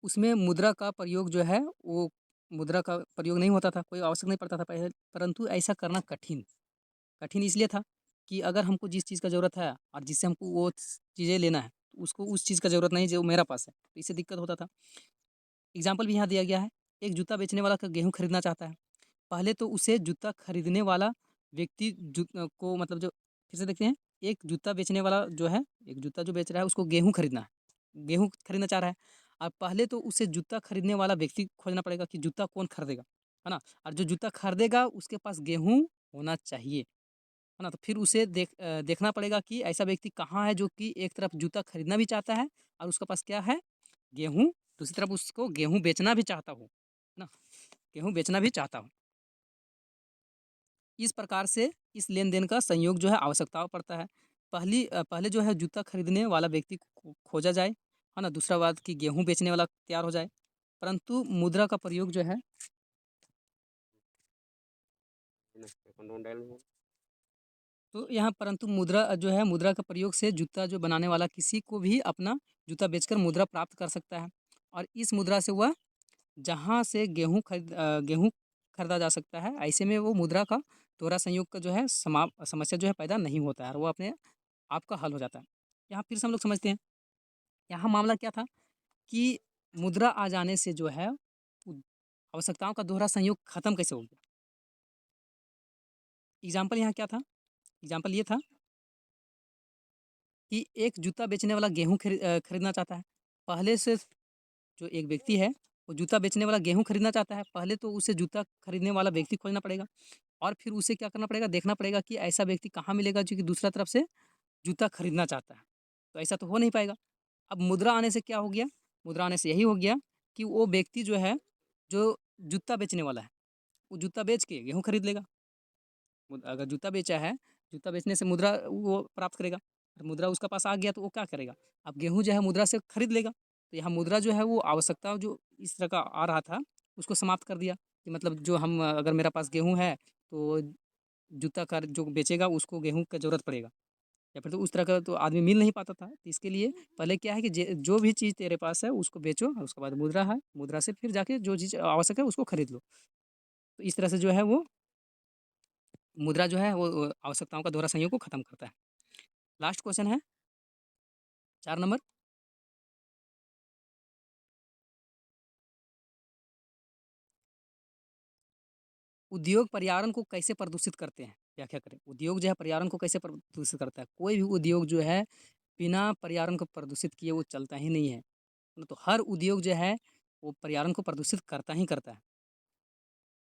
उसमें मुद्रा का प्रयोग जो है वो, मुद्रा का प्रयोग नहीं होता था, कोई आवश्यक नहीं पड़ता था पहले। परंतु ऐसा करना कठिन कठिन इसलिए था कि अगर हमको जिस चीज़ का ज़रूरत है और जिससे हमको वो चीज़ें लेना है, तो उसको उस चीज़ का ज़रूरत नहीं जो मेरा पास है, तो इससे दिक्कत होता था। एग्जाम्पल भी यहाँ दिया गया है। एक जूता बेचने वाला का गेहूँ खरीदना चाहता है। पहले तो उसे जूता खरीदने वाला व्यक्ति को, मतलब जो, फिर से देखते हैं। एक जूता बेचने वाला जो है, एक जूता जो बेच रहा है उसको गेहूँ खरीदना है, गेहूँ खरीदना चाह रहा है। और पहले तो उसे जूता खरीदने वाला व्यक्ति खोजना पड़ेगा कि जूता कौन खरीदेगा, है ना। और जो जूता खरीदेगा उसके पास गेहूँ होना चाहिए, है ना। तो फिर उसे देखना पड़ेगा कि ऐसा व्यक्ति कहाँ है जो कि एक तरफ जूता खरीदना भी चाहता है और उसके पास क्या है, गेहूँ, दूसरी तरफ उसको गेहूँ बेचना भी चाहता हो, है ना, गेहूँ बेचना भी चाहता हो। इस प्रकार से इस लेन-देन का संयोग जो है आवश्यकताओं पड़ता है। पहले जो है जूता खरीदने वाला व्यक्ति खोजा जाए, है ना। दूसरा बात कि गेहूँ बेचने वाला तैयार हो जाए। परंतु मुद्रा का प्रयोग जो है, तो यहाँ परंतु मुद्रा जो है, मुद्रा का प्रयोग से जूता जो बनाने वाला किसी को भी अपना जूता बेचकर मुद्रा प्राप्त कर सकता है, और इस मुद्रा से वह जहाँ से गेहूँ खरीदा जा सकता है, ऐसे में वो मुद्रा का दोहरा संयोग का जो है समस्या जो है पैदा नहीं होता है, और वो अपने आप का हल हो जाता है। यहाँ फिर से हम लोग समझते हैं, यहाँ मामला क्या था कि मुद्रा आ जाने से जो है आवश्यकताओं का दोहरा संयोग खत्म कैसे हो गया। एग्जाम्पल यहाँ क्या था, एग्जाम्पल ये था कि एक जूता बेचने वाला गेहूँ खरीदना चाहता है। पहले से जो एक व्यक्ति है वो जूता बेचने वाला गेहूँ खरीदना चाहता है, पहले तो उसे जूता खरीदने वाला व्यक्ति खोजना पड़ेगा, और फिर उसे क्या करना पड़ेगा, देखना पड़ेगा कि ऐसा व्यक्ति कहाँ मिलेगा जो कि दूसरा तरफ से जूता खरीदना चाहता है। तो ऐसा तो हो नहीं पाएगा। अब मुद्रा आने से क्या हो गया, मुद्रा आने से यही हो गया कि वो व्यक्ति जो है, जो जूता बेचने वाला है, वो जूता बेच के गेहूँ खरीद लेगा। अगर जूता बेचा है, जूता बेचने से मुद्रा वो प्राप्त करेगा, और मुद्रा उसका पास आ गया तो वो क्या करेगा, अब गेहूँ जो है मुद्रा से खरीद लेगा। तो यहाँ मुद्रा जो है वो आवश्यकता जो इस तरह का आ रहा था उसको समाप्त कर दिया, कि मतलब जो हम, अगर मेरा पास गेहूँ है तो जूता का जो बेचेगा उसको गेहूँ का ज़रूरत पड़ेगा, या फिर तो उस तरह का तो आदमी मिल नहीं पाता था। तो इसके लिए पहले क्या है कि जो भी चीज़ तेरे पास है उसको बेचो, और उसके बाद मुद्रा है, मुद्रा से फिर जाके जो चीज़ आवश्यक है उसको खरीद लो। तो इस तरह से जो है वो मुद्रा जो है वो आवश्यकताओं का दोहरा संयोग को खत्म करता है। लास्ट क्वेश्चन है 4 नंबर। उद्योग पर्यावरण को कैसे प्रदूषित करते हैं? व्याख्या करें। उद्योग जो है पर्यावरण को कैसे प्रदूषित करता है? कोई भी उद्योग जो है बिना पर्यावरण को प्रदूषित किए वो चलता ही नहीं है। तो हर उद्योग जो है वो पर्यावरण को प्रदूषित करता ही करता है।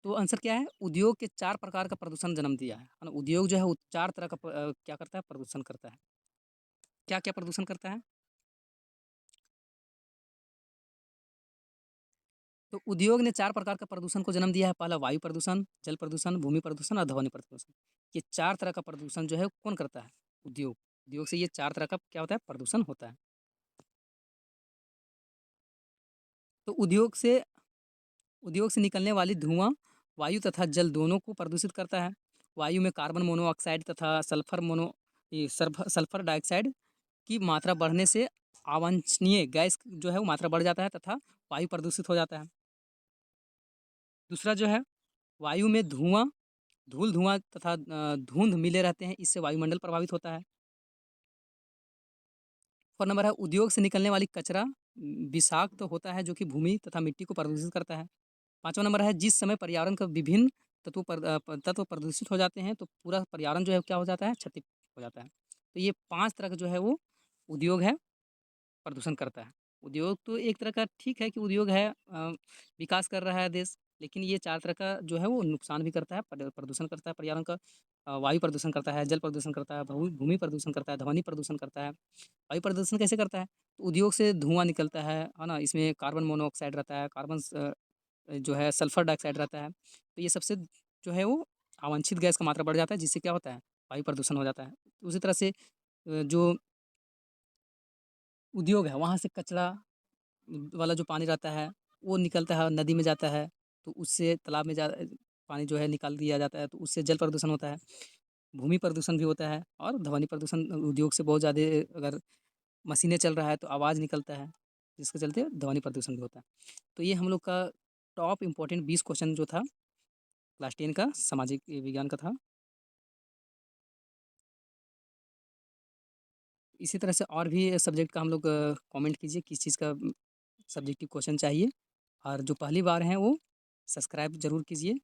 तो आंसर क्या है? उद्योग के 4 प्रकार का प्रदूषण जन्म दिया है ना? उद्योग जो है वो 4 तरह का क्या करता है? प्रदूषण करता है। क्या-क्या प्रदूषण करता है? तो उद्योग ने 4 प्रकार का प्रदूषण को जन्म दिया है। पहला वायु प्रदूषण, जल प्रदूषण, भूमि प्रदूषण और ध्वनि प्रदूषण। ये 4 तरह का प्रदूषण जो है कौन करता है? उद्योग। उद्योग से ये 4 तरह का क्या होता है? प्रदूषण होता है। तो उद्योग से निकलने वाली धुआँ वायु तथा जल दोनों को प्रदूषित करता है। वायु में कार्बन मोनोऑक्साइड तथा सल्फर डाइऑक्साइड की मात्रा बढ़ने से अवांछनीय गैस जो है वो मात्रा बढ़ जाता है तथा वायु प्रदूषित हो जाता है। दूसरा जो है वायु में धूल-धुआँ तथा धुंध मिले रहते हैं, इससे वायुमंडल प्रभावित होता है। और नंबर है उद्योग से निकलने वाली कचरा विषाक्त तो होता है जो कि भूमि तथा मिट्टी को प्रदूषित करता है। 5वां नंबर है जिस समय पर्यावरण का विभिन्न तत्व प्रदूषित हो जाते हैं तो पूरा पर्यावरण जो है क्या हो जाता है? क्षति हो जाता है। तो ये 5 तरह का जो है वो उद्योग है, प्रदूषण करता है। उद्योग तो एक तरह का ठीक है कि उद्योग है विकास कर रहा है देश, लेकिन ये 4 तरह का जो है वो नुकसान भी करता है, प्रदूषण करता है पर्यावरण का। वायु प्रदूषण करता है, जल प्रदूषण करता है, भूमि प्रदूषण करता है, ध्वनि प्रदूषण करता है। वायु प्रदूषण कैसे करता है? तो उद्योग से धुआँ निकलता है ना? इसमें कार्बन मोनोऑक्साइड रहता है, जो है सल्फर डाइऑक्साइड रहता है। तो ये सबसे जो है वो अवांछित गैस का मात्रा बढ़ जाता है जिससे क्या होता है? वायु प्रदूषण हो जाता है। उसी तरह से जो उद्योग है वहाँ से कचरा वाला जो पानी रहता है वो निकलता है नदी में जाता है, तो उससे तालाब में पानी जो है निकाल दिया जाता है, तो उससे जल प्रदूषण होता है। भूमि प्रदूषण भी होता है और ध्वनि प्रदूषण उद्योग से बहुत ज़्यादा अगर मशीनें चल रहा है तो आवाज़ निकलता है, जिसके चलते ध्वनि प्रदूषण भी होता है। तो ये हम लोग का टॉप इम्पोर्टेंट 20 क्वेश्चन जो था क्लास 10 का सामाजिक विज्ञान का था। इसी तरह से और भी सब्जेक्ट का हम लोग कमेंट कीजिए किस चीज़ का सब्जेक्टिव क्वेश्चन चाहिए, और जो पहली बार हैं वो सब्सक्राइब ज़रूर कीजिए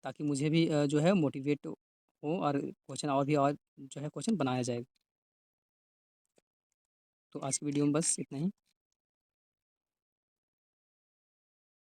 ताकि मुझे भी जो है मोटिवेट हो और क्वेश्चन और जो है क्वेश्चन बनाया जाए। तो आज की वीडियो में बस इतना ही।